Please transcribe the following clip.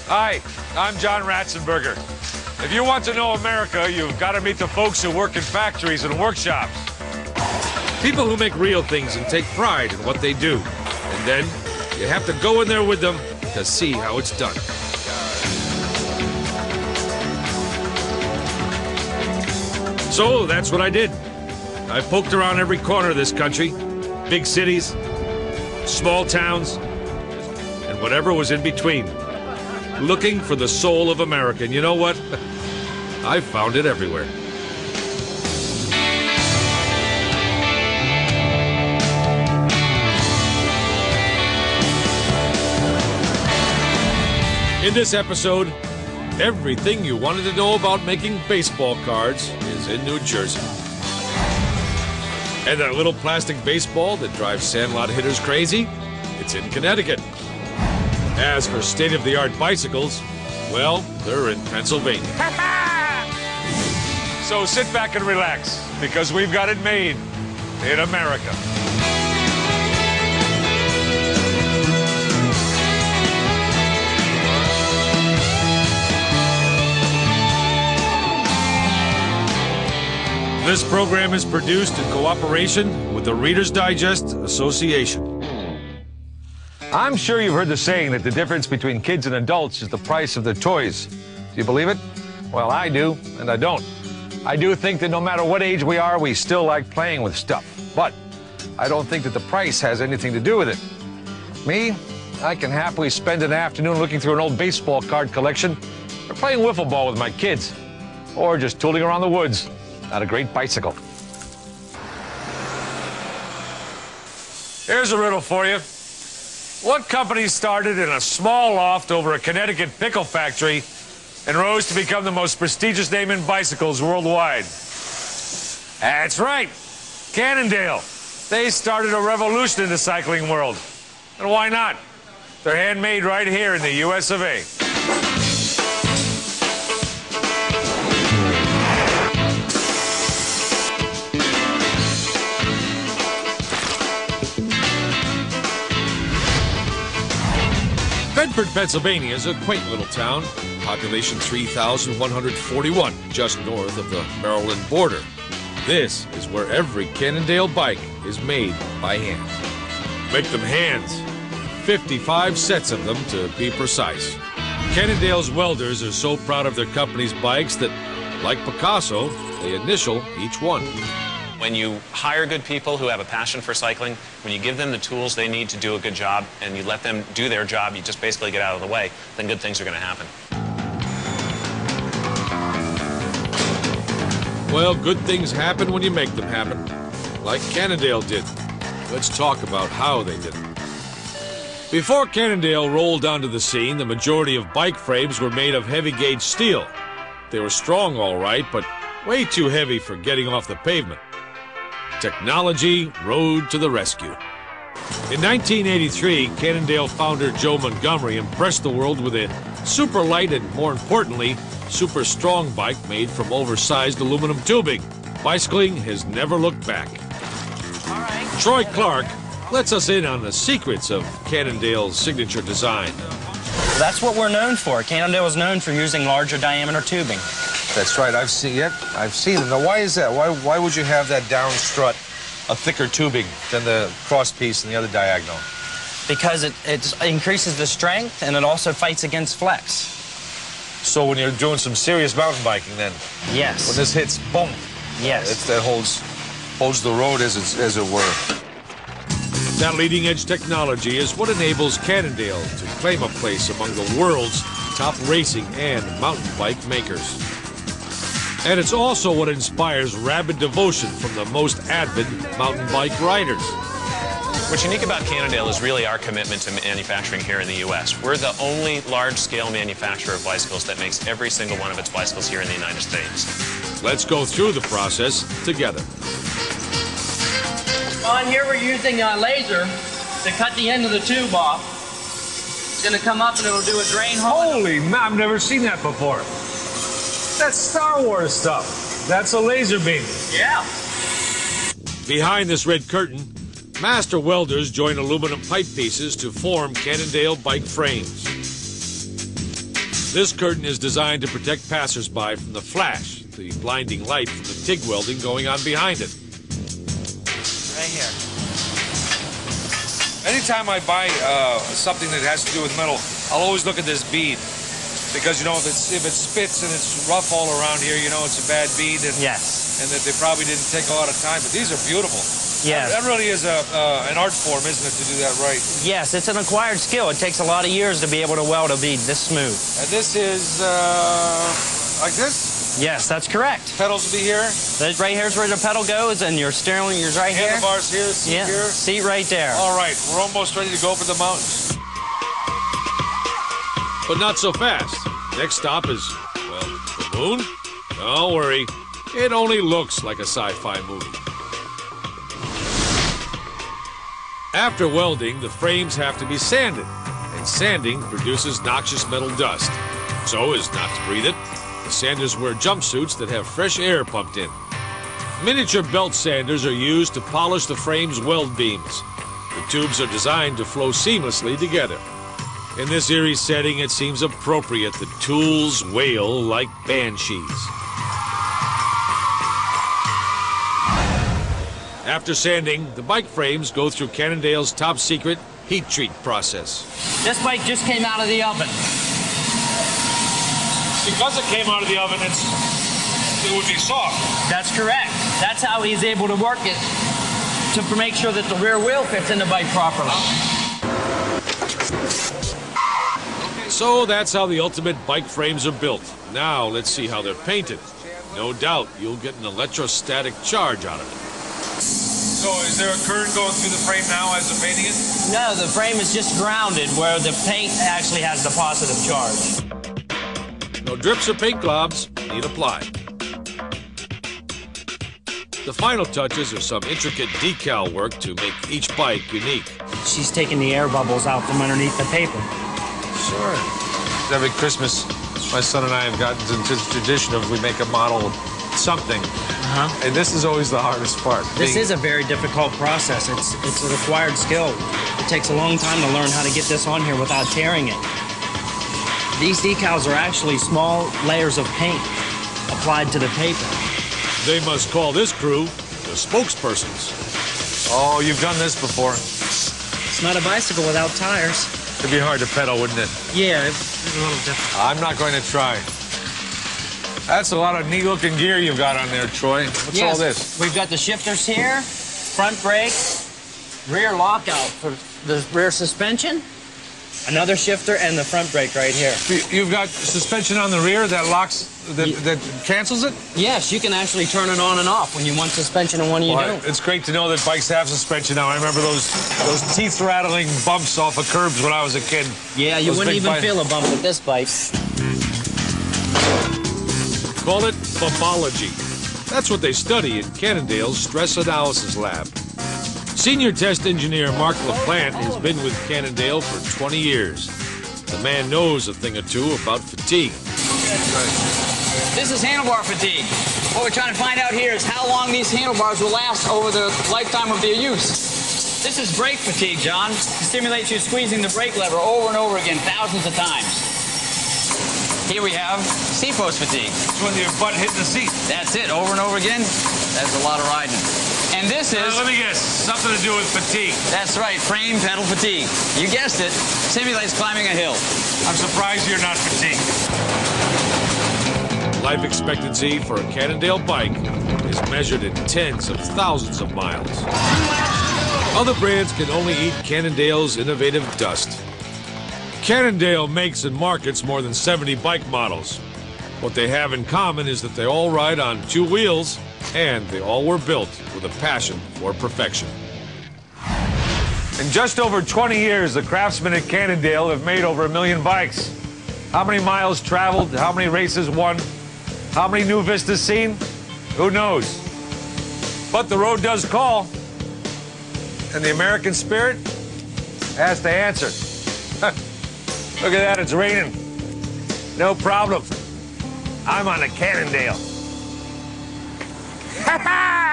Hi, I'm John Ratzenberger. If you want to know America, you've got to meet the folks who work in factories and workshops. People who make real things and take pride in what they do. And then you have to go in there with them to see how it's done. So that's what I did. I poked around every corner of this country, big cities, small towns, and whatever was in between, looking for the soul of America. And you know what? I found it everywhere. In this episode, everything you wanted to know about making baseball cards is in New Jersey. And that little plastic baseball that drives sandlot hitters crazy, it's in Connecticut. As for state-of-the-art bicycles, well, they're in Pennsylvania. So sit back and relax, because we've got it made in America. This program is produced in cooperation with the Reader's Digest Association. I'm sure you've heard the saying that the difference between kids and adults is the price of their toys. Do you believe it? Well, I do, and I don't. I do think that no matter what age we are, we still like playing with stuff. But I don't think that the price has anything to do with it. Me, I can happily spend an afternoon looking through an old baseball card collection, or playing wiffle ball with my kids, or just tooling around the woods on a great bicycle. Here's a riddle for you. What company started in a small loft over a Connecticut pickle factory and rose to become the most prestigious name in bicycles worldwide? That's right, Cannondale. They started a revolution in the cycling world. And why not? They're handmade right here in the US of A. Bedford, Pennsylvania is a quaint little town, population 3,141, just north of the Maryland border. This is where every Cannondale bike is made by hand. Make them hands, 55 sets of them to be precise. Cannondale's welders are so proud of their company's bikes that, like Picasso, they initial each one. When you hire good people who have a passion for cycling, when you give them the tools they need to do a good job, and you let them do their job, you just basically get out of the way, then good things are going to happen. Well, good things happen when you make them happen, like Cannondale did. Let's talk about how they did it. Before Cannondale rolled onto the scene, the majority of bike frames were made of heavy-gauge steel. They were strong, all right, but way too heavy for getting off the pavement. Technology rode to the rescue. In 1983, Cannondale founder Joe Montgomery impressed the world with a super light and, more importantly, super strong bike made from oversized aluminum tubing. Bicycling has never looked back. All right. Troy Clark lets us in on the secrets of Cannondale's signature design. That's what we're known for. Cannondale is known for using larger diameter tubing. That's right. I've seen it. Now, why is that? Why would you have that down strut, a thicker tubing than the cross piece and the other diagonal? Because it increases the strength, and it also fights against flex. So when you're doing some serious mountain biking, then Yes. when this hits, boom. Yes. That holds the road as it were. That leading-edge technology is what enables Cannondale to claim a place among the world's top racing and mountain bike makers. And it's also what inspires rabid devotion from the most avid mountain bike riders. What's unique about Cannondale is really our commitment to manufacturing here in the U.S. We're the only large-scale manufacturer of bicycles that makes every single one of its bicycles here in the United States. Let's go through the process together. On here we're using a laser to cut the end of the tube off. It's going to come up and it'll do a drain hole. Holy man, I've never seen that before. That's Star Wars stuff. That's a laser beam. Yeah. Behind this red curtain, master welders join aluminum pipe pieces to form Cannondale bike frames. This curtain is designed to protect passersby from the flash, the blinding light from the TIG welding going on behind it. Right here. Anytime I buy something that has to do with metal, I'll always look at this bead. Because, you know, if it spits and it's rough all around here, you know it's a bad bead. And, Yes. And that they probably didn't take a lot of time. But these are beautiful. Yes. That really is an art form, isn't it, to do that right? Yes, it's an acquired skill. It takes a lot of years to be able to weld a bead this smooth. And this is like this? Yes, that's correct. Pedals will be here. Right here's where the pedal goes, and your steering wheel's right here. Handlebars here, seat Yeah, here. seat right there. All right, we're almost ready to go for the mountains. But not so fast. Next stop is, well, the moon? Don't worry. It only looks like a sci-fi movie. After welding, the frames have to be sanded, and sanding produces noxious metal dust. So as not to breathe it, the sanders wear jumpsuits that have fresh air pumped in. Miniature belt sanders are used to polish the frame's weld beams. The tubes are designed to flow seamlessly together. In this eerie setting, it seems appropriate that tools wail like banshees. After sanding, the bike frames go through Cannondale's top-secret heat treat process. This bike just came out of the oven. Because it came out of the oven, it would be soft. That's correct. That's how he's able to work it to make sure that the rear wheel fits in the bike properly. So that's how the ultimate bike frames are built. Now let's see how they're painted. No doubt you'll get an electrostatic charge out of it. So is there a current going through the frame now as they're painting it? No, the frame is just grounded where the paint actually has the positive charge. No drips or paint globs need applied. The final touches are some intricate decal work to make each bike unique. She's taking the air bubbles out from underneath the paper. Sure. Every Christmas, my son and I have gotten into the tradition of we make a model of something. And this is always the hardest part. This is a very difficult process. It's an acquired skill. It takes a long time to learn how to get this on here without tearing it. These decals are actually small layers of paint applied to the paper. They must call this crew the spokespersons. Oh, you've done this before. It's not a bicycle without tires. It'd be hard to pedal, wouldn't it? Yeah, it's a little difficult. I'm not going to try. That's a lot of neat-looking gear you've got on there, Troy. What's all this? We've got the shifters here, front brake, rear lockout for the rear suspension, another shifter, and the front brake right here. You've got suspension on the rear that locks, that cancels it? Yes, you can actually turn it on and off when you want suspension and when you don't. It's great to know that bikes have suspension now. I remember those teeth-rattling bumps off of curbs when I was a kid. Yeah, you wouldn't even feel a bump with this bike. Call it bumpology. That's what they study in Cannondale's stress analysis lab. Senior test engineer Mark LaPlante has been with Cannondale for 20 years. The man knows a thing or two about fatigue. This is handlebar fatigue. What we're trying to find out here is how long these handlebars will last over the lifetime of their use. This is brake fatigue, John. It stimulates you squeezing the brake lever over and over again, thousands of times. Here we have seat post fatigue. It's when your butt hit the seat. That's it, over and over again. That's a lot of riding. And this is... Let me guess, something to do with fatigue. That's right, frame pedal fatigue. You guessed it, simulates climbing a hill. I'm surprised you're not fatigued. Life expectancy for a Cannondale bike is measured in tens of thousands of miles. Other brands can only eat Cannondale's innovative dust. Cannondale makes and markets more than 70 bike models. What they have in common is that they all ride on two wheels, and they all were built with a passion for perfection. In just over 20 years, the craftsmen at Cannondale have made over 1 million bikes. How many miles traveled? How many races won? How many new vistas seen? Who knows? But the road does call, and the American spirit has to answer. Look at that, it's raining. No problem. I'm on a Cannondale. Ha ha!